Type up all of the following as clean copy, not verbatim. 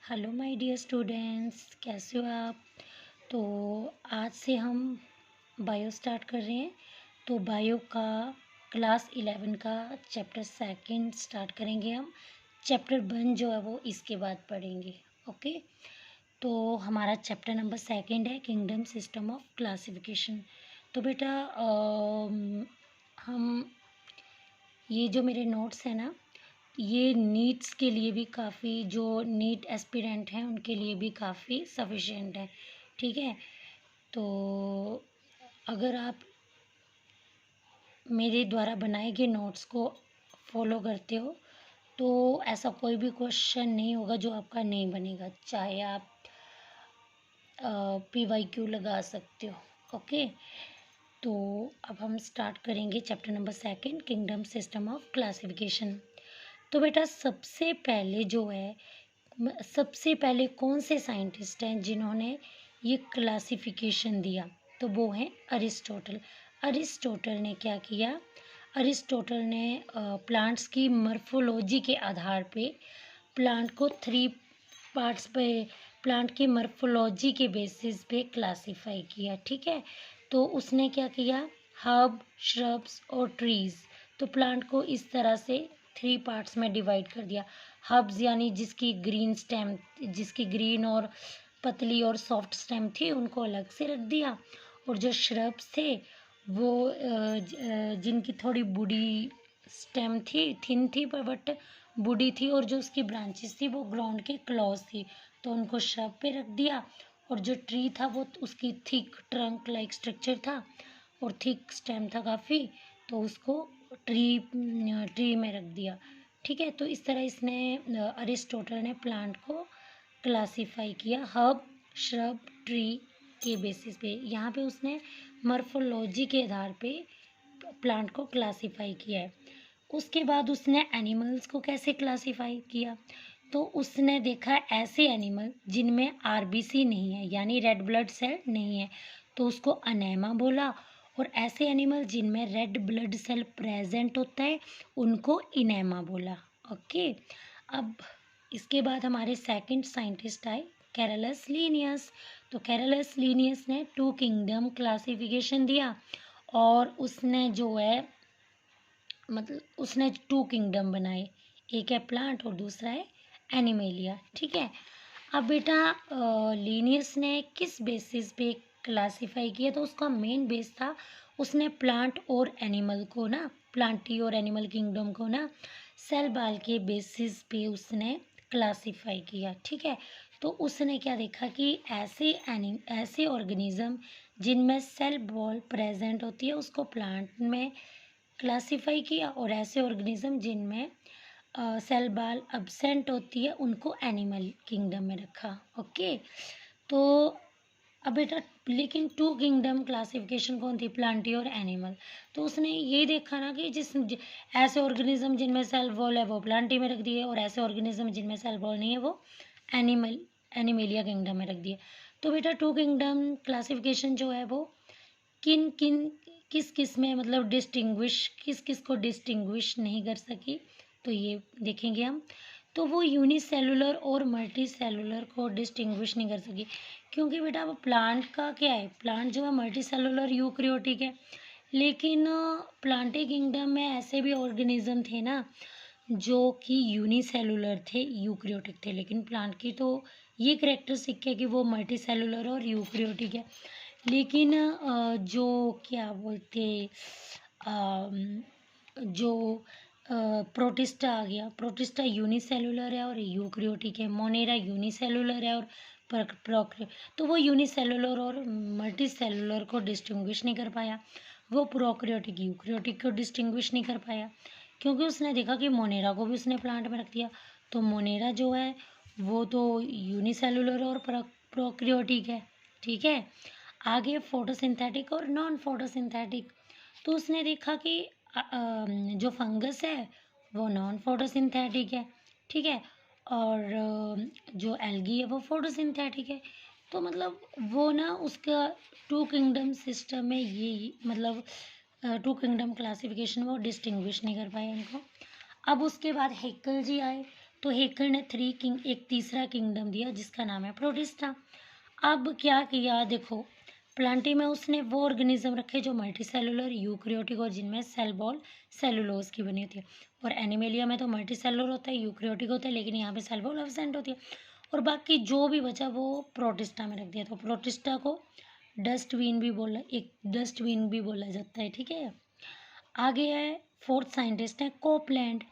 Hello my dear students, कैसे हो आप। तो आज से हम बायो स्टार्ट कर रहे हैं। तो बायो का क्लास 11 का चैप्टर सेकंड स्टार्ट करेंगे हम। चैप्टर 1 जो है वो इसके बाद पढ़ेंगे। ओके। तो हमारा चैप्टर नंबर सेकंड है किंगडम सिस्टम ऑफ क्लासिफिकेशन। तो बेटा हम ये जो मेरे नोट्स हैं ना, ये नीट्स के लिए भी काफ़ी, जो नीट एस्पिरेंट हैं उनके लिए भी काफ़ी सफिशिएंट है। ठीक है। तो अगर आप मेरे द्वारा बनाए गए नोट्स को फॉलो करते हो तो ऐसा कोई भी क्वेश्चन नहीं होगा जो आपका नहीं बनेगा, चाहे आप PYQ लगा सकते हो। ओके। तो अब हम स्टार्ट करेंगे chapter number second kingdom system of classification. तो बेटा सबसे पहले जो है, सबसे पहले कौन से साइंटिस्ट हैं जिन्होंने ये क्लासिफिकेशन दिया, तो वो हैं अरिस्टोटल। अरिस्टोटल ने क्या किया, अरिस्टोटल ने प्लांट्स की मॉर्फोलॉजी के आधार पे प्लांट को 3 पार्ट्स पे, प्लांट की मॉर्फोलॉजी के बेसिस पे क्लासिफाई किया। ठीक है। तो उसने क्या किया, हर्ब, श्रब्स और ट्रीज। तो प्लांट को इस तरह से 3 पार्ट्स में डिवाइड कर दिया। हर्ब्स यानी जिसकी ग्रीन स्टेम, जिसकी ग्रीन और पतली और सॉफ्ट स्टेम थी, उनको अलग से रख दिया। और जो श्रब्स थे वो जिनकी थोड़ी बूढ़ी स्टेम थी, थिन थी पर बट बूढ़ी थी, और जो उसकी ब्रांचेस थी वो ग्राउंड के क्लॉज थी, तो उनको श्रब पे रख दिया। और जो ट्री था वो उसकी थिक ट्रंक लाइक स्ट्रक्चर था और थिक स्टेम था काफ़ी, तो उसको ट्री में रख दिया। ठीक है। तो इस तरह इसने अरिस्टोटल ने प्लांट को क्लासिफाई किया हर्ब, श्रब, ट्री के बेसिस पे। यहाँ पे उसने मॉर्फोलॉजी के आधार पे प्लांट को क्लासिफाई किया है। उसके बाद उसने एनिमल्स को कैसे क्लासिफाई किया, तो उसने देखा ऐसे एनिमल जिनमें आरबीसी नहीं है यानी रेड ब्लड सेल नहीं है, तो उसको अनेमा बोला। और ऐसे एनिमल जिनमें रेड ब्लड सेल प्रेजेंट होता है उनको इनेमा बोला। ओके। अब इसके बाद हमारे सेकंड साइंटिस्ट आए कैरलस लीनियस। तो कैरलस लीनियस ने 2 किंगडम क्लासिफिकेशन दिया, और उसने जो है मतलब उसने 2 किंगडम बनाए, एक है प्लांट और दूसरा है एनिमेलिया। ठीक है। अब बेटा लीनियस ने किस बेसिस पे क्लासिफाई किया, तो उसका मेन बेस था, उसने प्लांट और एनिमल को ना, प्लांटी और एनिमल किंगडम को ना सेल बाल के बेसिस पे उसने क्लासिफाई किया। ठीक है। तो उसने क्या देखा कि ऐसे ऑर्गेनिज्म जिनमें सेल बॉल प्रेजेंट होती है उसको प्लांट में क्लासिफाई किया, और ऐसे ऑर्गेनिज्म जिनमें सेल बाल अब्सेंट होती है उनको एनिमल किंगडम में रखा। ओके। तो अब बेटा लेकिन 2 किंगडम क्लासिफिकेशन कौन थी, प्लांटी और एनिमल। तो उसने ये देखा ना कि ऐसे ऑर्गेनिज्म जिनमें सेल वॉल है वो प्लांटी में रख दिए, और ऐसे ऑर्गेनिज्म जिनमें सेल वॉल नहीं है वो एनिमेलिया किंगडम में रख दिए। तो बेटा 2 किंगडम क्लासिफिकेशन जो है वो किन किन किस किस में मतलब किस किस को डिस्टिंग्विश नहीं कर सकी, तो ये देखेंगे हम। तो वो यूनिसेलुलर और मल्टी सेलुलर को डिस्टिंग्विश नहीं कर सकी, क्योंकि बेटा अब प्लांट का क्या है, प्लांट जो है मल्टी सेलुलर यूक्रियोटिक है, लेकिन प्लांटी किंगडम में ऐसे भी ऑर्गेनिज्म थे ना जो कि यूनिसेलुलर थे, यूक्रियोटिक थे, लेकिन प्लांट की तो ये करेक्टरिस्टिक है कि वो मल्टी सेलुलर और यूक्रियोटिक है। लेकिन जो क्या बोलते जो प्रोटिस्टा आ गया, प्रोटिस्टा यूनिसेलुलर है और यूक्रियोटिक है, मोनेरा यूनिसेलुलर है और प्रोक्रियो, तो वो यूनिसेलुलर और मल्टी सेलुलर को डिस्टिंग्विश नहीं कर पाया, वो प्रोक्रियोटिक यूक्रियोटिक को डिस्टिंग्विश नहीं कर पाया, क्योंकि उसने देखा कि मोनेरा को भी उसने प्लांट में रख दिया, तो मोनेरा जो है वो तो यूनिसेलुलर और प्रोक्रियोटिक है। ठीक है। आगे फोटोसिंथेटिक और नॉन फोटोसिंथेटिक। तो उसने देखा कि जो फंगस है वो नॉन फोटोसिंथेटिक है। ठीक है। और जो एल्गी है वो फोटोसिंथेटिक है। तो मतलब वो ना उसका 2 किंगडम सिस्टम में ये मतलब 2 किंगडम क्लासिफिकेशन वो डिस्टिंग्विश नहीं कर पाए इनको। अब उसके बाद हेक्कल जी आए। तो हेकर ने एक तीसरा किंगडम दिया जिसका नाम है प्रोटिस्टा। अब क्या किया देखो, प्लांटी में उसने वो ऑर्गेनिज्म रखे जो मल्टी सेलुलर यूक्रियोटिक और जिनमें सेल वॉल सेलुलोज की बनी होती है, और एनिमेलिया में तो मल्टी सेलुलर होता है, यूक्रियोटिक होता है, लेकिन यहाँ पे सेल वॉल एब्सेंट होती है, और बाकी जो भी बचा वो प्रोटिस्टा में रख दिया। तो प्रोटिस्टा को एक डस्टबिन भी बोला जाता है, ठीक है। आगे है फोर्थ साइंटिस्ट है कोपलैंड।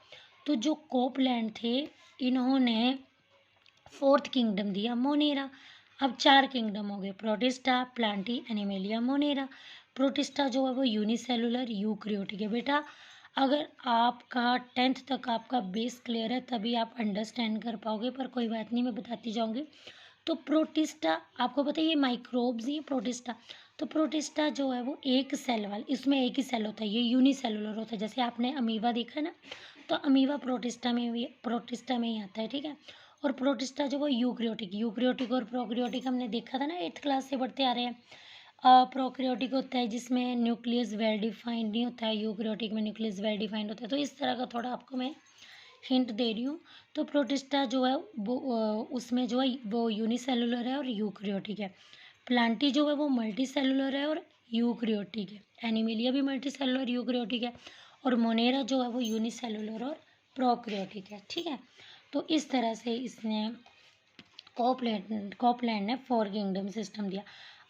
तो जो कोपलैंड थे इन्होंने फोर्थ किंगडम दिया मोनेरा। अब 4 किंगडम हो गए, protista, Plantae, animalia, Monera. Protista जो है वो यूनिसेलुलर यूक्रियोटिक है। बेटा अगर आपका 10th तक आपका बेस क्लियर है तभी आप अंडरस्टैंड कर पाओगे, पर कोई बात नहीं, मैं बताती जाऊंगी। तो प्रोटिस्टा आपको पता है ये माइक्रोब्स ही प्रोटिस्टा। तो प्रोटिस्टा जो है वो एक सेल वाले, इसमें एक ही सेल होता है, ये यूनिसेलुलर होता है। जैसे आपने अमीबा देखा ना, तो अमीबा प्रोटिस्टा में ही आता है, ठीक है। और प्रोटिस्टा जो वो यूक्रियोटिक और प्रोक्रियोटिक हमने देखा था ना, 8th क्लास से पढ़ते आ रहे हैं। प्रोक्रियोटिक होता है जिसमें न्यूक्लियस वेल डिफाइंड नहीं होता है, यूक्रियोटिक में न्यूक्लियस वेल डिफाइंड होता है। तो इस तरह का थोड़ा आपको मैं हिंट दे रही हूँ। तो प्रोटिस्टा जो है वो उसमें जो है वो यूनिसेलुलर है और यूक्रियोटिक है। प्लांटी जो है वो मल्टी सेलुलर है और यूक्रियोटिक है। एनिमिलिया भी मल्टी सेलुलर यूक्रियोटिक है, और मोनेरा जो है वो यूनिसेलुलर और प्रोक्रियोटिक है, ठीक है। तो इस तरह से इसने कॉपलैंड ने 4 किंगडम सिस्टम दिया।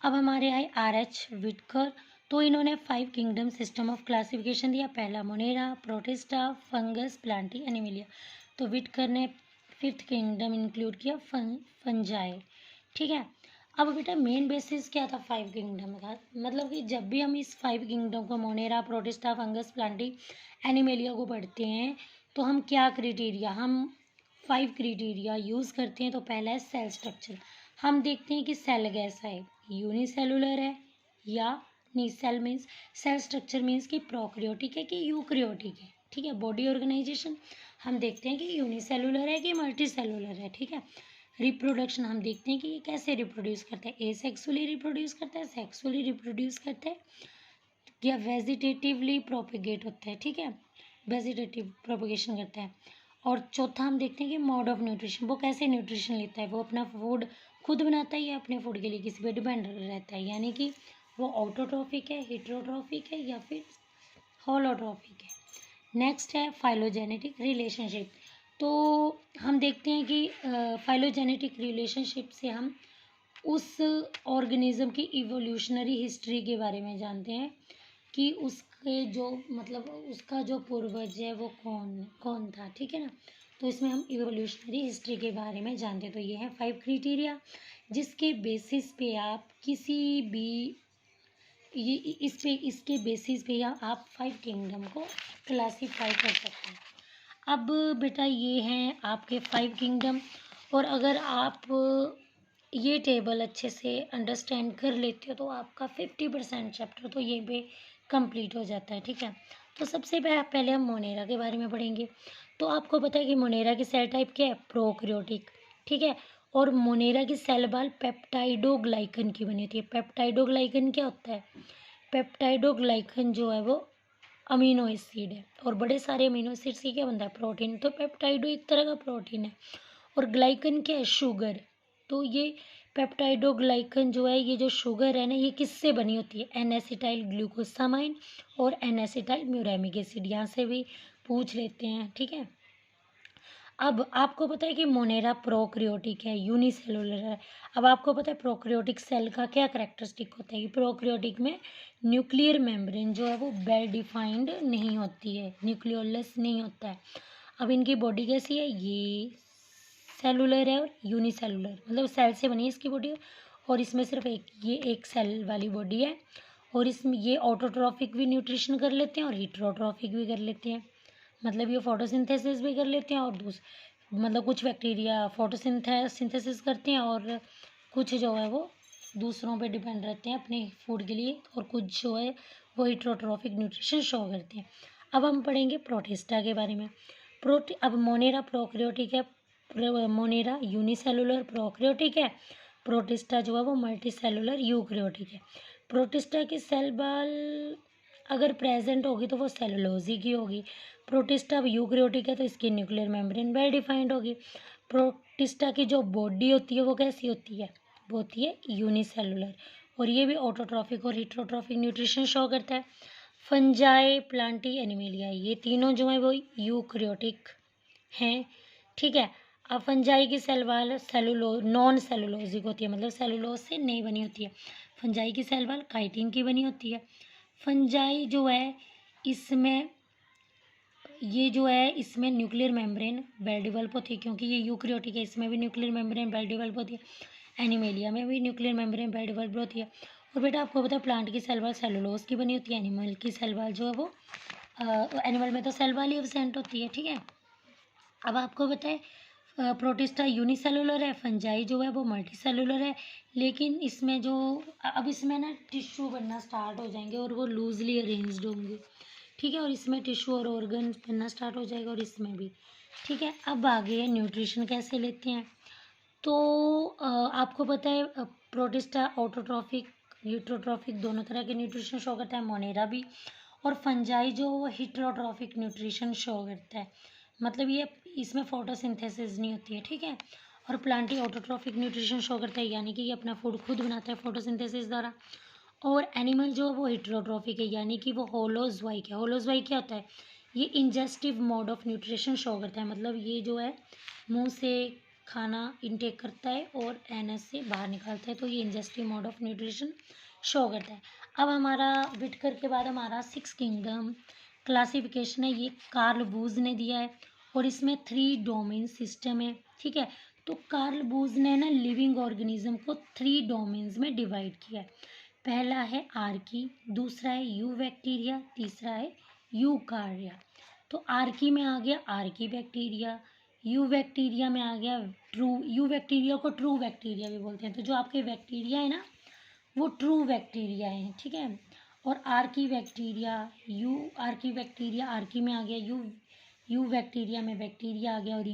अब हमारे आए RH विटकर। तो इन्होंने 5 किंगडम सिस्टम ऑफ क्लासिफिकेशन दिया। पहला Monera, protista, fungus, Plantae, Animalia. तो विटकर ने 5th किंगडम इंक्लूड किया फंजाई, ठीक है। अब बेटा मेन बेसिस क्या था 5 किंगडम का, मतलब कि जब भी हम इस 5 किंगडम को Monera, protista, fungus, Plantae, Animalia को पढ़ते हैं तो हम क्या क्राइटेरिया, हम 5 क्राइटेरिया यूज़ करते हैं। तो पहला है सेल स्ट्रक्चर। हम देखते हैं कि सेल कैसा है, यूनिसेलुलर है या नहीं। सेल स्ट्रक्चर मीन्स कि प्रोक्रियोटिक है कि यूक्रियोटिक है, ठीक है। बॉडी ऑर्गेनाइजेशन हम देखते हैं कि यूनिसेलुलर है कि मल्टी सेलुलर है, ठीक है। रिप्रोडक्शन हम देखते हैं कि ये कैसे रिप्रोड्यूस करता है, एसेक्सुअली रिप्रोड्यूस करता है, सेक्सुअली रिप्रोड्यूस करता है, या वेजिटेटिवली प्रोपिगेट होता है, ठीक है, वेजिटेटिव प्रोपिगेशन करता है। और चौथा हम देखते हैं कि मोड ऑफ न्यूट्रिशन, वो कैसे न्यूट्रिशन लेता है, वो अपना फूड खुद बनाता है या अपने फूड के लिए किसी पे डिपेंड रहता है, यानी कि वो ऑटोट्रॉफिक है, हिट्रोट्रॉफिक है या फिर होलोट्रॉफिक है। नेक्स्ट है फाइलोजेनेटिक रिलेशनशिप। तो हम देखते हैं कि फाइलोजेनेटिक रिलेशनशिप से हम उस ऑर्गेनिज्म की इवोल्यूशनरी हिस्ट्री के बारे में जानते हैं कि उसके जो मतलब उसका जो पूर्वज है वो कौन कौन था, ठीक है ना। तो इसमें हम इवोल्यूशनरी हिस्ट्री के बारे में जानते हैं। तो ये है 5 क्राइटेरिया जिसके बेसिस पे आप किसी भी इसके बेसिस पे या आप 5 किंगडम को क्लासीफाई कर सकते हैं। अब बेटा ये हैं आपके 5 किंगडम, और अगर आप ये टेबल अच्छे से अंडरस्टैंड कर लेते हो तो आपका 50% चैप्टर तो यहीं पे कंप्लीट हो जाता है, ठीक है। तो सबसे पहले हम मोनेरा के बारे में पढ़ेंगे। तो आपको पता है कि मोनेरा की सेल टाइप क्या है, प्रोकैरियोटिक, ठीक है। और मोनेरा की सेल वॉल पेप्टाइडोग्लाइकन की बनी होती है। पेप्टाइडोग्लाइकन क्या होता है, पेप्टाइडोग्लाइकन जो है वो अमीनो एसिड है, और बड़े सारे अमीनो एसिड से क्या बनता है, प्रोटीन। तो पेप्टाइडो एक तरह का प्रोटीन है, और ग्लाइकन क्या है, शुगर। तो ये पेप्टाइडोग्लाइकन जो है, ये जो शुगर है ना, ये किससे बनी होती है, एन-एसिटाइल ग्लूकोसामाइन और एन-एसिटाइल म्यूरेमिक एसिड, यहाँ से भी पूछ लेते हैं, ठीक है। अब आपको पता है कि मोनेरा प्रोकैरियोटिक है, यूनिसेलुलर है। अब आपको पता है प्रोकैरियोटिक सेल का क्या कैरेक्टरिस्टिक होता है कि प्रोकैरियोटिक में न्यूक्लियर मेम्ब्रेन जो है वो वेल डिफाइंड नहीं होती है, न्यूक्लियोलस नहीं होता है। अब इनकी बॉडी कैसी है, ये सेलुलर है और यूनिसेलुलर, मतलब सेल से बनी है इसकी बॉडी, और इसमें सिर्फ एक सेल वाली बॉडी है, और इसमें ये ऑटोट्रॉफिक भी न्यूट्रिशन कर लेते हैं और हीटरोट्रॉफिक भी कर लेते हैं, मतलब ये फोटोसिंथेसिस भी कर लेते हैं, और मतलब कुछ बैक्टीरिया फोटोसिंथेसिस करते हैं, और कुछ जो है वो दूसरों पे डिपेंड रहते हैं अपने फूड के लिए, और कुछ जो है वो हीटरोट्रॉफिक न्यूट्रिशन शो करते हैं। अब हम पढ़ेंगे प्रोटिस्टा के बारे में। अब मोनेरा प्रोकैरियोटिक है, मोनेरा यूनिसेलुलर प्रोकैरियोटिक है, प्रोटिस्टा जो है वो मल्टी सेलुलर यूकैरियोटिक है। प्रोटिस्टा की सेल वॉल अगर प्रेजेंट होगी तो वो सेलुलोज की होगी। प्रोटिस्टा अब यूकैरियोटिक है तो इसकी न्यूक्लियर मेम्ब्रेन वेल डिफाइंड होगी। प्रोटिस्टा की जो बॉडी होती है वो कैसी होती है, वो होती है यूनिसेलुलर, और ये भी ऑटोट्रॉफिक और हिट्रोट्रॉफिक न्यूट्रिशन शो करता है। फंजाई, प्लांटी, एनिमेलिया, ये तीनों जो है वो यूकैरियोटिक हैं, ठीक है। अब फंजाई की सेल वाल नॉन सेलुलोजिक होती है, मतलब सेलुलोज से नहीं बनी होती है। फंजाई की सेल वाल काइटिन की बनी होती है। फंजाई जो है इसमें इसमें न्यूक्लियर मेम्ब्रेन वेल डेवलप होती है, क्योंकि ये यूकैरियोटिक है, इसमें भी न्यूक्लियर मेम्ब्रेन वेल डेवलप होती है। एनिमेलिया में भी न्यूक्लियर मेम्ब्रेन वेल डेवलप होती है। और बेटा आपको पता है प्लांट की सेल वाल सेलुलोज की बनी होती है, एनिमल की सेल वाल जो है वो एनिमल में तो सेल वाल ही एब्सेंट होती है, ठीक है। अब आपको बताए प्रोटिस्टा यूनिसेलुलर है, फंजाई जो है वो मल्टी सेलुलर है, लेकिन इसमें जो अब इसमें ना टिश्यू बनना स्टार्ट हो जाएंगे और वो लूजली अरेंज्ड होंगे, ठीक है। और इसमें टिश्यू और ऑर्गन बनना स्टार्ट हो जाएगा और इसमें भी, ठीक है। अब आगे है न्यूट्रिशन कैसे लेते हैं। तो आपको पता है प्रोटिस्टा ऑटोट्रॉफिक यूट्रोट्रॉफिक दोनों तरह के न्यूट्रिशन शो करता है, मोनेरा भी। और फंजाई जो वो हिट्रोट्रॉफिक न्यूट्रिशन शो करता है, मतलब ये इसमें फोटोसिंथेसिस नहीं होती है, ठीक है। और प्लांटी ऑटोट्रॉफिक न्यूट्रिशन शो करता है, यानी कि ये अपना फूड खुद बनाता है फोटोसिंथेसिस द्वारा। और एनिमल जो है वो हिट्रोट्रॉफिक है, यानी कि वो होलोजोइक है। होलोजोइक क्या होता है, ये ingestive mode of nutrition show करता है, मतलब ये जो है मुंह से खाना इनटेक करता है और एनएस से बाहर निकालता है, तो ये ingestive mode of nutrition show करता है। अब हमारा विटकर के बाद हमारा 6 किंगडम क्लासिफिकेशन है, ये कार्ल बूज ने दिया है और इसमें 3 डोमेन सिस्टम है, ठीक है। तो कार्ल बूज ने ना लिविंग ऑर्गेनिज्म को 3 डोमेन्स में डिवाइड किया है। पहला है आर्की, दूसरा है यू बैक्टीरिया, तीसरा है यूकार्या। तो आर्की में आ गया आर्की बैक्टीरिया, यू बैक्टीरिया में आ गया यू बैक्टीरिया को ट्रू बैक्टीरिया भी बोलते हैं, तो जो आपके बैक्टीरिया है ना वो ट्रू बैक्टीरिया है, ठीक है। और आर्की बैक्टीरिया आर्की में आ गया, यू बैक्टीरिया में बैक्टीरिया आ गया, और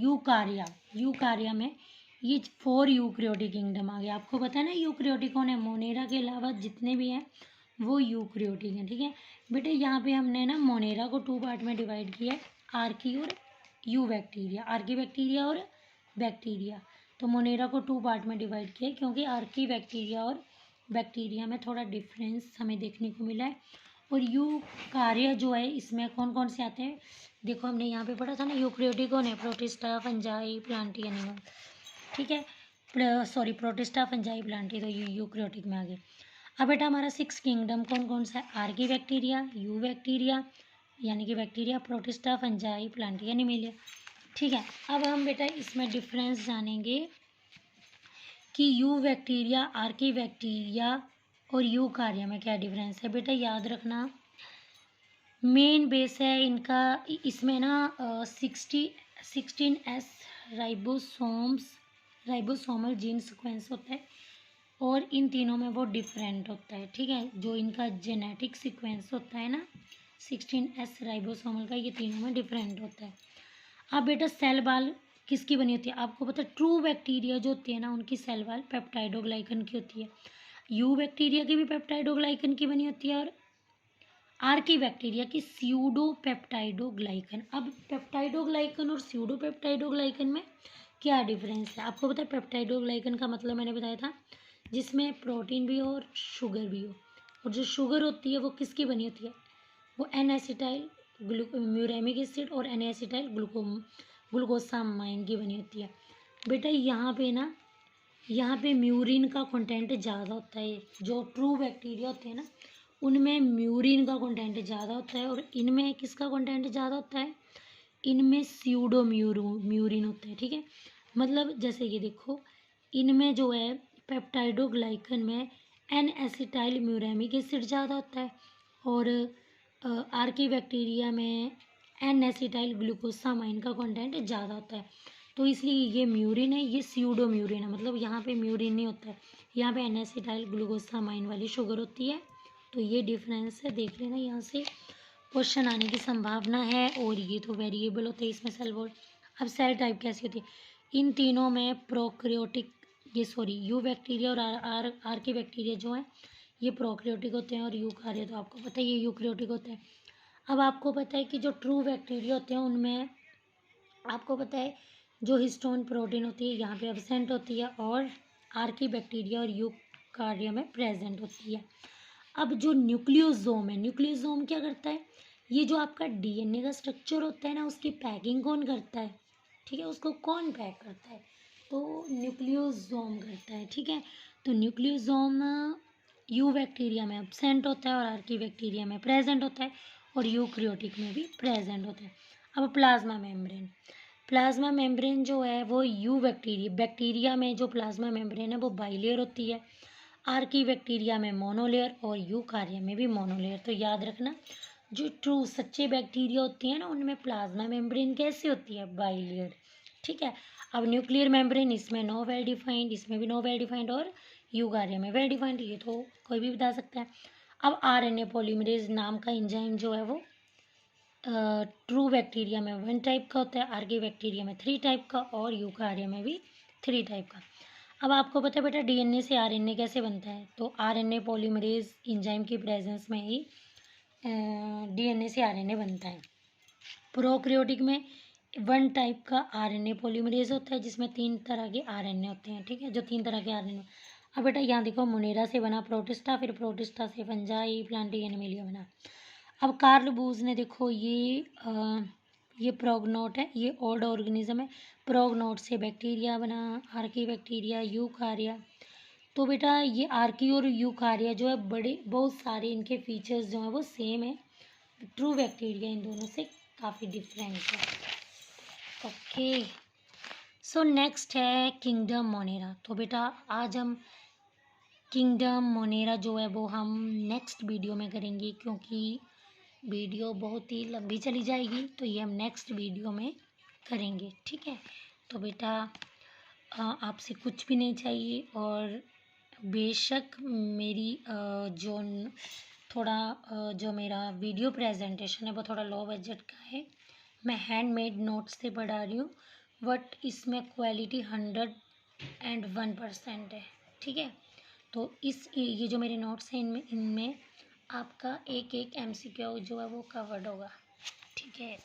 यूकार्या में ये 4 यूकैरियोटिक किंगडम आ गया। आपको पता है ना यूकैरियोटिक कौन है, मोनेरा के अलावा जितने भी हैं वो यूकैरियोटिक हैं, ठीक है। बेटे यहाँ पे हमने ना मोनेरा को 2 पार्ट में डिवाइड किया है, आर्की और यू बैक्टीरिया, आर्की बैक्टीरिया और बैक्टीरिया। तो मोनेरा को 2 पार्ट में डिवाइड किया है, क्योंकि आर्की बैक्टीरिया और बैक्टीरिया में थोड़ा डिफरेंस हमें देखने को मिला है। और यूकार्या जो है इसमें कौन कौन से आते हैं, देखो हमने यहाँ पे पढ़ा था ना, यूकैरियोटिक कौन है, प्रोटिस्टा, फंजाई, प्लांटी, एनिमल, ठीक है। सॉरी, प्रोटिस्टा, फंजाई, प्लांटी, तो यूकैरियोटिक में आ गए। अब बेटा हमारा 6 किंगडम कौन कौन सा है, आर्की बैक्टीरिया, यू बैक्टीरिया यानी कि bacteria, protista, fungi, Plantae, Animalia, ठीक है। अब हम बेटा इसमें डिफरेंस जानेंगे कि यू बैक्टीरिया, आर्की बैक्टीरिया और यूकार्या में क्या डिफरेंस है। बेटा याद रखना, मेन बेस है इनका, इसमें ना 16S राइबोसोमल जीन सीक्वेंस होता है, और इन तीनों में वो डिफरेंट होता है, ठीक है। जो इनका जेनेटिक सीक्वेंस होता है ना 16S राइबोसोमल का, ये तीनों में डिफरेंट होता है। अब बेटा सेल वाल किसकी बनी होती है, आपको पता है ट्रू बैक्टीरिया जो होती है ना उनकी सेल वाल पेप्टाइडोग्लाइकन की होती है, यू बैक्टीरिया की भी पेप्टाइडोग्लाइकन की बनी होती है, और आर्की बैक्टीरिया की स्यूडो पेप्टाइडोग्लाइकन। अब पेप्टाइडोग्लाइकन और स्यूडो पेप्टाइडोग्लाइकन में क्या डिफरेंस है, आपको पता है पेप्टाइडोग्लाइकन का मतलब मैंने बताया था जिसमें प्रोटीन भी हो और शुगर भी हो, और जो शुगर होती है वो किसकी बनी होती है, वो एन एसिटाइल म्यूरेमिक एसिड और एन एसिटाइल ग्लूकोसामाइन की बनी होती है। बेटा यहाँ पे म्यूरिन का कंटेंट ज़्यादा होता है, जो ट्रू बैक्टीरिया होते हैं ना उनमें म्यूरिन का कंटेंट ज़्यादा होता है, और इनमें किसका कंटेंट ज़्यादा होता है, इनमें स्यूडो म्यूरिन होता है, ठीक है। मतलब जैसे ये देखो, इनमें जो है पेप्टाइडोग्लाइकन में एन एसिटाइल म्यूरेमिक एसिड ज़्यादा होता है, और आर्की बैक्टीरिया में एन एसिटाइल ग्लूकोसामाइन का कंटेंट ज़्यादा होता है, तो इसलिए ये म्यूरिन है, ये स्यूडो म्यूरिन है, मतलब यहाँ पे म्यूरिन नहीं होता है, यहाँ पे एन एसिटाइल ग्लूकोसामाइन वाली शुगर होती है। तो ये डिफरेंस है, देख लेना, यहाँ से क्वेश्चन आने की संभावना है। और ये तो वेरिएबल होते हैं इसमें सेल वॉल। अब सेल टाइप कैसी होती है, इन तीनों में प्रोकैरियोटिक यू बैक्टीरिया और आर्की बैक्टीरिया जो है ये प्रोकैरियोटिक होते हैं और यूकार्य तो आपको पता है ये यूकैरियोटिक होते हैं। अब आपको पता है कि जो ट्रू बैक्टीरिया होते हैं उनमें आपको पता है जो हिस्टोन प्रोटीन होती है यहाँ पे एब्सेंट होती है और आर्की बैक्टीरिया और यूकार्य में प्रेजेंट होती है। अब जो न्यूक्लियोसोम है, न्यूक्लियोसोम क्या करता है, ये जो आपका डीएनए का स्ट्रक्चर होता है ना उसकी पैकिंग कौन करता है, ठीक है, उसको कौन पैक करता है, तो न्यूक्लियोसोम करता है, ठीक है। तो न्यूक्लियोसोम यू बैक्टीरिया में एब्सेंट होता है और आर्की बैक्टीरिया में प्रेजेंट होता है और यूकैरियोटिक में भी प्रेजेंट होता है। अब प्लाज्मा मेम्ब्रेन, प्लाज्मा मेम्ब्रेन जो है वो यू बैक्टीरिया में जो प्लाज्मा मेम्ब्रेन है वो बाइलेयर होती है, आर्की बैक्टीरिया में मोनोलेयर और यूकार्या में भी मोनोलेयर। तो याद रखना जो ट्रू सच्चे बैक्टीरिया होती हैं ना उनमें प्लाज्मा मेम्ब्रेन कैसे होती है, बाइलेयर, ठीक है। अब न्यूक्लियर मेम्ब्रेन इसमें नो वेल डिफाइंड, इसमें भी नो वेल डिफाइंड और यूकार्या में वेल डिफाइंड, ये तो कोई भी बता सकता है। अब आरएनए पॉलीमरेज नाम का एंजाइम जो है वो ट्रू बैक्टीरिया में 1 टाइप का होता है, आर्की बैक्टीरिया में 3 टाइप का और यूकार्या में भी 3 टाइप का। अब आपको पता है बेटा डीएनए से आरएनए कैसे बनता है, तो आरएनए पॉलीमरेज एंजाइम की प्रेजेंस में ही डीएनए से आरएनए बनता है। प्रोकैरियोटिक में 1 टाइप का आरएनए पॉलीमरेज होता है जिसमें 3 तरह के आरएनए होते हैं, ठीक है, जो 3 तरह के आरएनए। अब बेटा यहाँ देखो मोनेरा से बना प्रोटिस्टा, फिर प्रोटिस्टा से फंजाई, प्लांटी एनिमलिया बना। अब कार्ल बूज ने देखो ये प्रोगनोट है, ये ओल्ड ऑर्गेनिज्म है, प्रोगनोट से बैक्टीरिया बना, आर्की बैक्टीरिया, यूकार्या। तो बेटा ये आर्की और यूकार्या जो है बड़े बहुत सारे इनके फीचर्स जो हैं वो सेम है, ट्रू बैक्टीरिया इन दोनों से काफ़ी डिफरेंट है। ओके, सो नेक्स्ट है किंगडम मोनेरा। तो बेटा आज हम किंगडम मोनेरा जो है वो हम नेक्स्ट वीडियो में करेंगे क्योंकि वीडियो बहुत ही लंबी चली जाएगी, तो ये हम नेक्स्ट वीडियो में करेंगे, ठीक है। तो बेटा आपसे कुछ भी नहीं चाहिए और बेशक मेरी जो मेरा वीडियो प्रेजेंटेशन है वो थोड़ा लो बजट का है, मैं हैंडमेड नोट्स से पढ़ा रही हूँ, बट इसमें क्वालिटी 101% है, ठीक है। तो ये जो मेरे नोट्स हैं इनमें आपका एक एक MCQ जो है वो कवर्ड होगा, ठीक है।